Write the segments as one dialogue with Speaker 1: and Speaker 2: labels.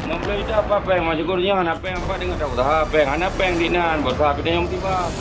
Speaker 1: Membeli apa peng masih kurnya anak peng apa dengan tahu dah peng anak peng dinan bos sapi yang tiba.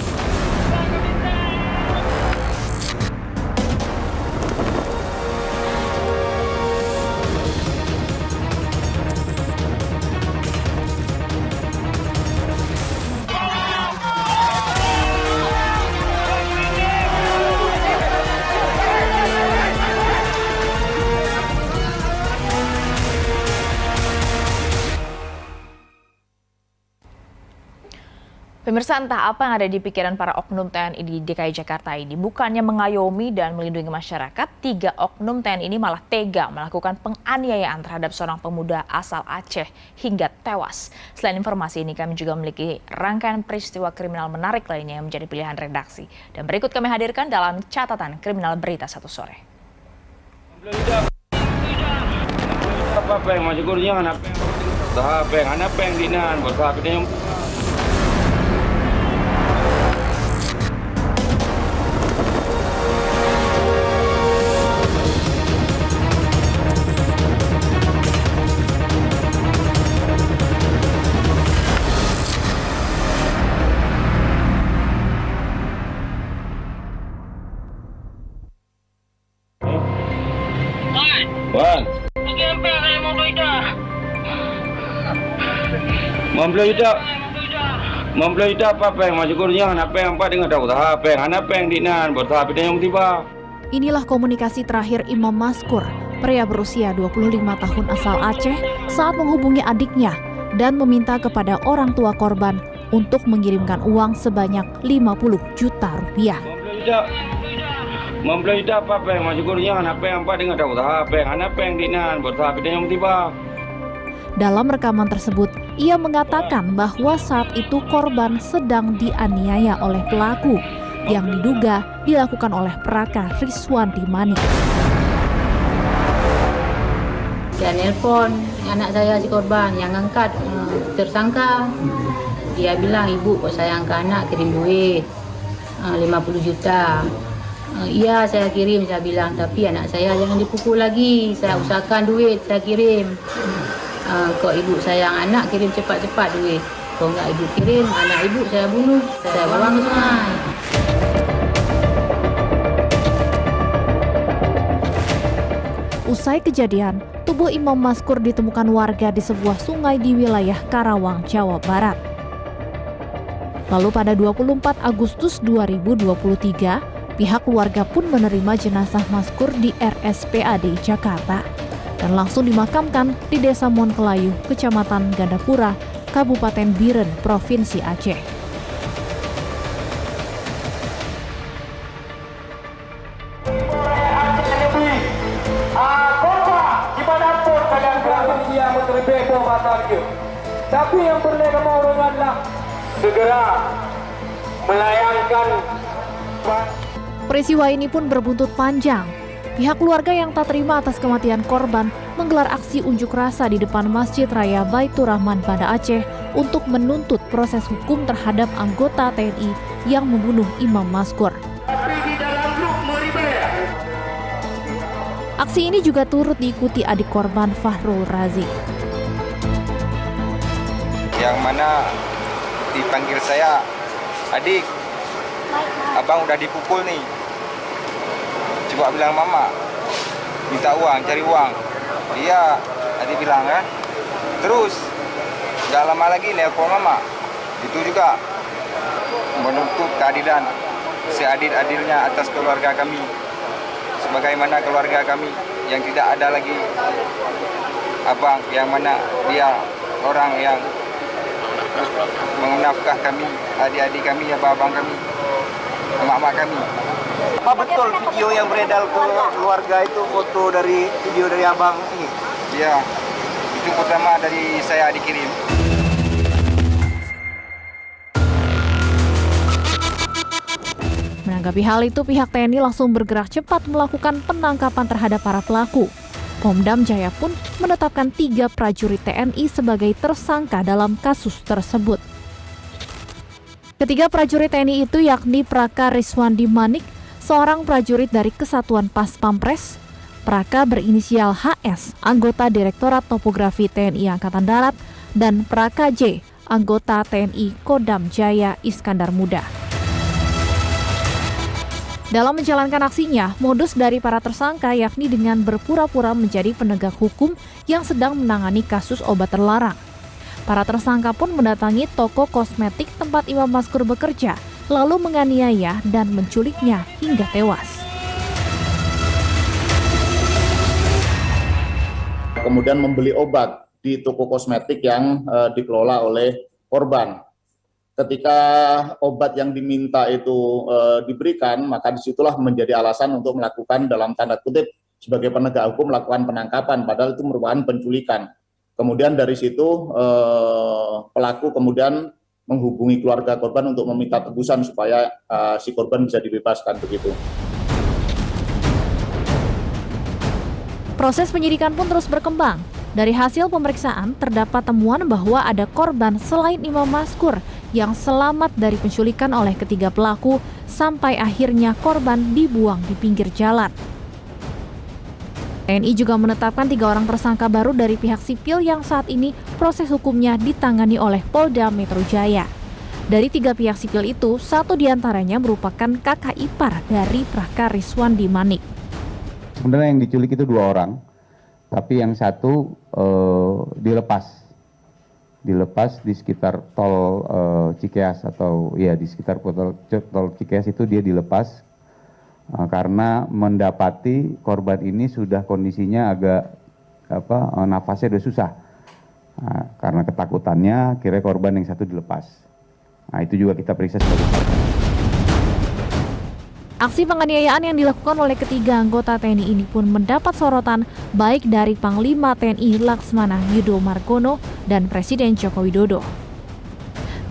Speaker 2: Pemirsa, entah apa yang ada di pikiran para oknum TNI di DKI Jakarta ini. Bukannya mengayomi dan melindungi masyarakat, 3 oknum TNI ini malah tega melakukan penganiayaan terhadap seorang pemuda asal Aceh hingga tewas. Selain informasi ini, kami juga memiliki rangkaian peristiwa kriminal menarik lainnya yang menjadi pilihan redaksi. Dan berikut kami hadirkan dalam catatan kriminal berita 1 sore.
Speaker 1: Apa peng masih kurnya anak peng dinan bos sapi yang Wan. Membeli apa peng masih kurnya anak peng apa dengan tahu dah peng anak peng dinan bos sapi yang tiba.
Speaker 3: Inilah komunikasi terakhir Imam Maskur, pria berusia 25 tahun asal Aceh, saat menghubungi adiknya dan meminta kepada orang tua korban untuk mengirimkan uang sebanyak 50 juta rupiah.
Speaker 1: Membeli apa peng masih kurnya anak peng apa dengan tahu dah peng anak peng dinan bos sapi yang tiba.
Speaker 3: Dalam rekaman tersebut, ia mengatakan bahwa saat itu korban sedang dianiaya oleh pelaku yang diduga dilakukan oleh Praka Riswanti Manik.
Speaker 4: Dia nelpon anak saya si korban yang angkat tersangka. Dia bilang, ibu kok sayang ke anak, kirim duit 50 juta. Iya saya kirim, saya bilang, tapi anak saya jangan dipukul lagi, saya usahakan duit, saya kirim. Kok ibu sayang anak, kirim cepat-cepat duit. Kalau nggak ibu kirim, anak ibu saya bunuh, saya buang ke sungai.
Speaker 3: Usai kejadian, tubuh Imam Maskur ditemukan warga di sebuah sungai di wilayah Karawang, Jawa Barat. Lalu pada 24 Agustus 2023, pihak keluarga pun menerima jenazah Maskur di RSPAD Jakarta dan langsung dimakamkan di Desa Monkelayu, Kecamatan Gandapura, Kabupaten Biren, Provinsi Aceh.
Speaker 5: Dimanapun kalian berada, dia terlebih bahagia. Tapi yang perlu kamu adalah segera melayangkan.
Speaker 3: Peristiwa ini pun berbuntut panjang. Pihak keluarga yang tak terima atas kematian korban menggelar aksi unjuk rasa di depan Masjid Raya Baitur Rahman Banda Aceh untuk menuntut proses hukum terhadap anggota TNI yang membunuh Imam Maskur. Aksi ini juga turut diikuti adik korban Fahrul Razi.
Speaker 6: Yang mana dipanggil saya, adik, abang udah dipukul nih. Coba bilang mama, minta uang, cari uang. Iya, adik bilang kan. Terus, gak lama lagi nelpon mama. Itu juga menuntut keadilan seadil-adilnya atas keluarga kami. Sebagaimana keluarga kami yang tidak ada lagi abang, yang mana dia orang yang menafkah kami, adik-adik kami, abang kami, emak-emak kami.
Speaker 7: Apa betul video yang beredar ke keluarga itu foto dari video dari abang ini?
Speaker 6: Ya, itu pertama dari saya dikirim.
Speaker 3: Menanggapi hal itu, pihak TNI langsung bergerak cepat melakukan penangkapan terhadap para pelaku. Pomdam Jaya pun menetapkan 3 prajurit TNI sebagai tersangka dalam kasus tersebut. Ketiga prajurit TNI itu yakni Praka Riswanti Manik, seorang prajurit dari Kesatuan Pas Pampres, Praka berinisial HS, anggota Direktorat Topografi TNI Angkatan Darat, dan Praka J, anggota TNI Kodam Jaya Iskandar Muda. Dalam menjalankan aksinya, modus dari para tersangka yakni dengan berpura-pura menjadi penegak hukum yang sedang menangani kasus obat terlarang. Para tersangka pun mendatangi toko kosmetik tempat Imam Maskur bekerja, lalu menganiaya dan menculiknya hingga tewas.
Speaker 8: Kemudian membeli obat di toko kosmetik yang dikelola oleh korban. Ketika obat yang diminta itu diberikan, maka disitulah menjadi alasan untuk melakukan dalam tanda kutip sebagai penegak hukum melakukan penangkapan, padahal itu merupakan penculikan. Kemudian dari situ pelaku kemudian menghubungi keluarga korban untuk meminta tebusan supaya si korban bisa dibebaskan begitu.
Speaker 3: Proses penyidikan pun terus berkembang. Dari hasil pemeriksaan, terdapat temuan bahwa ada korban selain Imam Maskur yang selamat dari penculikan oleh ketiga pelaku sampai akhirnya korban dibuang di pinggir jalan. TNI juga menetapkan 3 orang tersangka baru dari pihak sipil yang saat ini proses hukumnya ditangani oleh Polda Metro Jaya. Dari 3 pihak sipil itu, 1 diantaranya merupakan kakak ipar dari Praka Rizwandi Manik.
Speaker 9: Sebenarnya yang diculik itu 2 orang, tapi yang satu dilepas di sekitar tol Cikeas atau ya di sekitar tol Cikeas itu dia dilepas karena mendapati korban ini sudah kondisinya agak nafasnya udah susah. Karena ketakutannya akhirnya korban yang satu dilepas. Nah, itu juga kita periksa sebagai korban.
Speaker 3: Aksi penganiayaan yang dilakukan oleh ketiga anggota TNI ini pun mendapat sorotan baik dari Panglima TNI Laksmana Yudo Margono dan Presiden Joko Widodo.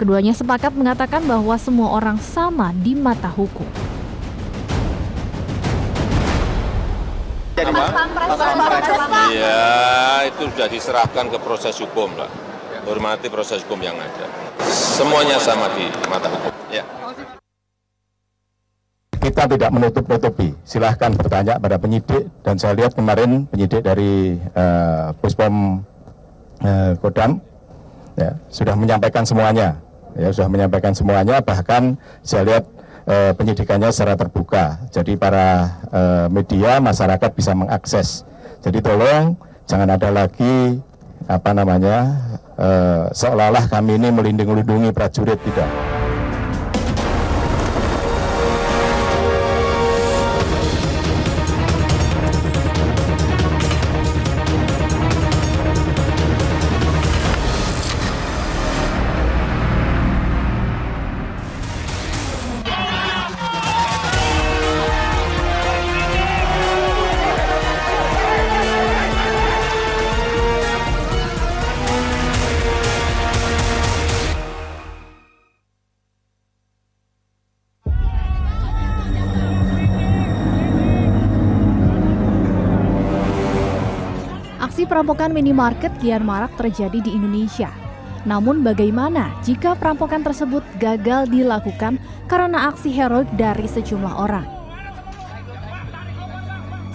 Speaker 3: Keduanya sepakat mengatakan bahwa semua orang sama di mata hukum.
Speaker 10: Iya, itu sudah diserahkan ke proses hukum lah. Hormati proses hukum yang ada. Semuanya sama di mata hukum. Ya.
Speaker 11: Kita tidak menutup-nutupi, silahkan bertanya pada penyidik, dan saya lihat kemarin penyidik dari Puspom Kodam ya, sudah menyampaikan semuanya, bahkan saya lihat penyidikannya secara terbuka, jadi para media, masyarakat bisa mengakses. Jadi tolong jangan ada lagi seolah-olah kami ini melindungi prajurit, tidak.
Speaker 3: Aksi perampokan minimarket kian marak terjadi di Indonesia. Namun bagaimana jika perampokan tersebut gagal dilakukan karena aksi heroik dari sejumlah orang?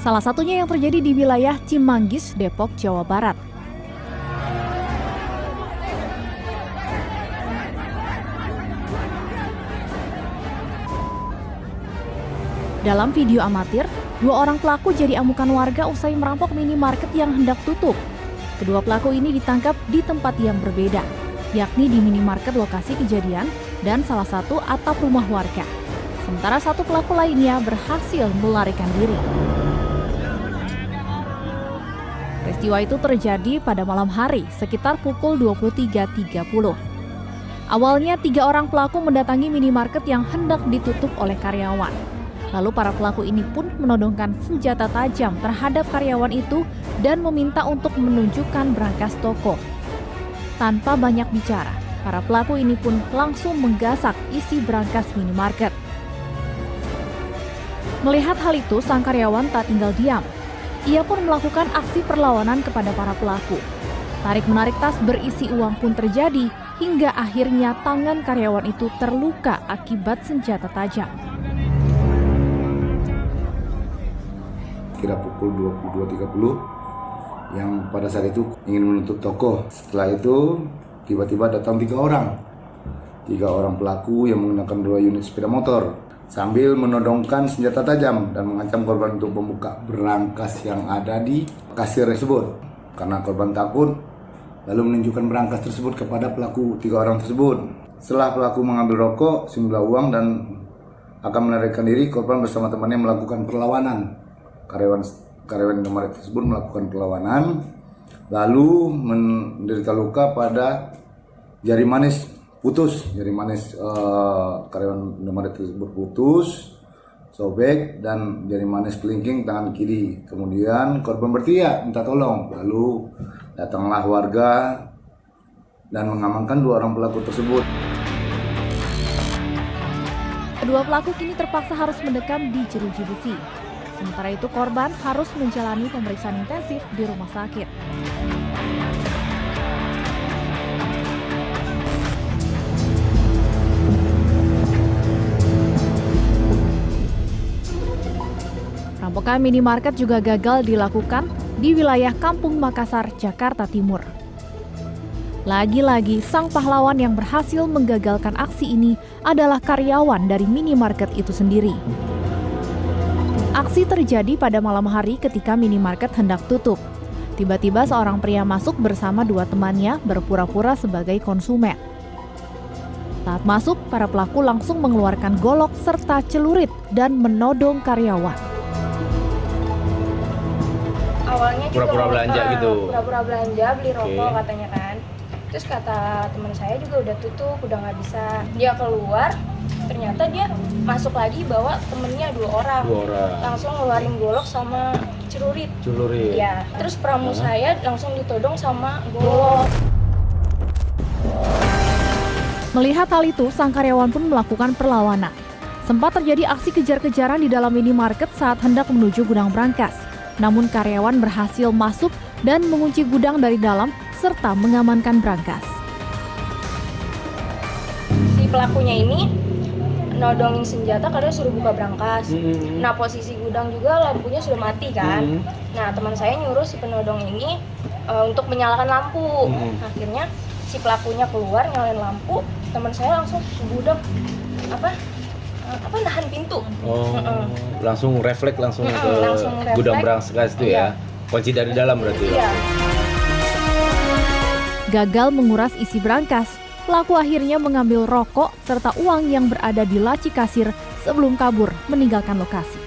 Speaker 3: Salah satunya yang terjadi di wilayah Cimanggis, Depok, Jawa Barat. Dalam video amatir, 2 orang pelaku jadi amukan warga usai merampok minimarket yang hendak tutup. Kedua pelaku ini ditangkap di tempat yang berbeda, yakni di minimarket lokasi kejadian dan salah satu atap rumah warga. Sementara 1 pelaku lainnya berhasil melarikan diri. Peristiwa itu terjadi pada malam hari sekitar pukul 23.30. Awalnya 3 orang pelaku mendatangi minimarket yang hendak ditutup oleh karyawan. Lalu para pelaku ini pun menodongkan senjata tajam terhadap karyawan itu dan meminta untuk menunjukkan brankas toko. Tanpa banyak bicara, para pelaku ini pun langsung menggasak isi brankas minimarket. Melihat hal itu, sang karyawan tak tinggal diam. Ia pun melakukan aksi perlawanan kepada para pelaku. Tarik-menarik tas berisi uang pun terjadi hingga akhirnya tangan karyawan itu terluka akibat senjata tajam.
Speaker 12: sekira pukul 22.30 yang pada saat itu ingin menutup toko. Setelah itu tiba-tiba datang 3 orang pelaku yang menggunakan 2 unit sepeda motor sambil menodongkan senjata tajam dan mengancam korban untuk membuka berangkas yang ada di kasir tersebut. Karena korban takut, lalu menunjukkan berangkas tersebut kepada pelaku 3 orang tersebut. Setelah pelaku mengambil rokok, sejumlah uang dan akan melarikan diri, korban bersama temannya melakukan perlawanan. Karyawan Indomaret tersebut melakukan perlawanan, lalu menderita luka pada jari manis putus. Jari manis karyawan Indomaret tersebut putus, sobek, dan jari manis kelingking tangan kiri. Kemudian korban berteriak minta tolong, lalu datanglah warga dan mengamankan 2 orang pelaku tersebut.
Speaker 3: Kedua pelaku kini terpaksa harus mendekam di jeruji besi. Sementara itu korban harus menjalani pemeriksaan intensif di rumah sakit. Rampokan minimarket juga gagal dilakukan di wilayah Kampung Makassar, Jakarta Timur. Lagi-lagi sang pahlawan yang berhasil menggagalkan aksi ini adalah karyawan dari minimarket itu sendiri. Aksi terjadi pada malam hari ketika minimarket hendak tutup. Tiba-tiba seorang pria masuk bersama 2 temannya berpura-pura sebagai konsumen. Saat masuk, para pelaku langsung mengeluarkan golok serta celurit dan menodong karyawan.
Speaker 13: Awalnya juga
Speaker 14: pura-pura belanja gitu.
Speaker 13: Pura-pura belanja, beli rokok katanya kan. Terus kata teman saya juga udah tutup, udah nggak bisa. Dia keluar, ternyata dia masuk lagi bawa temennya 2 orang. Langsung ngeluarin golok sama celurit. Ya. Terus pramu saya langsung ditodong sama golok.
Speaker 3: Melihat hal itu, sang karyawan pun melakukan perlawanan. Sempat terjadi aksi kejar-kejaran di dalam minimarket saat hendak menuju gudang brankas. Namun karyawan berhasil masuk dan mengunci gudang dari dalam serta mengamankan brankas.
Speaker 13: Si pelakunya ini nodongin senjata karena suruh buka brankas. Nah, posisi gudang juga lampunya sudah mati kan. Nah, teman saya nyuruh si penodong ini untuk menyalakan lampu. Akhirnya si pelakunya keluar nyalain lampu, teman saya langsung gudang nahan pintu.
Speaker 14: Langsung refleks langsung ke gudang brankas itu ya. Kunci dari dalam berarti ya.
Speaker 3: Gagal menguras isi brankas, pelaku akhirnya mengambil rokok serta uang yang berada di laci kasir sebelum kabur meninggalkan lokasi.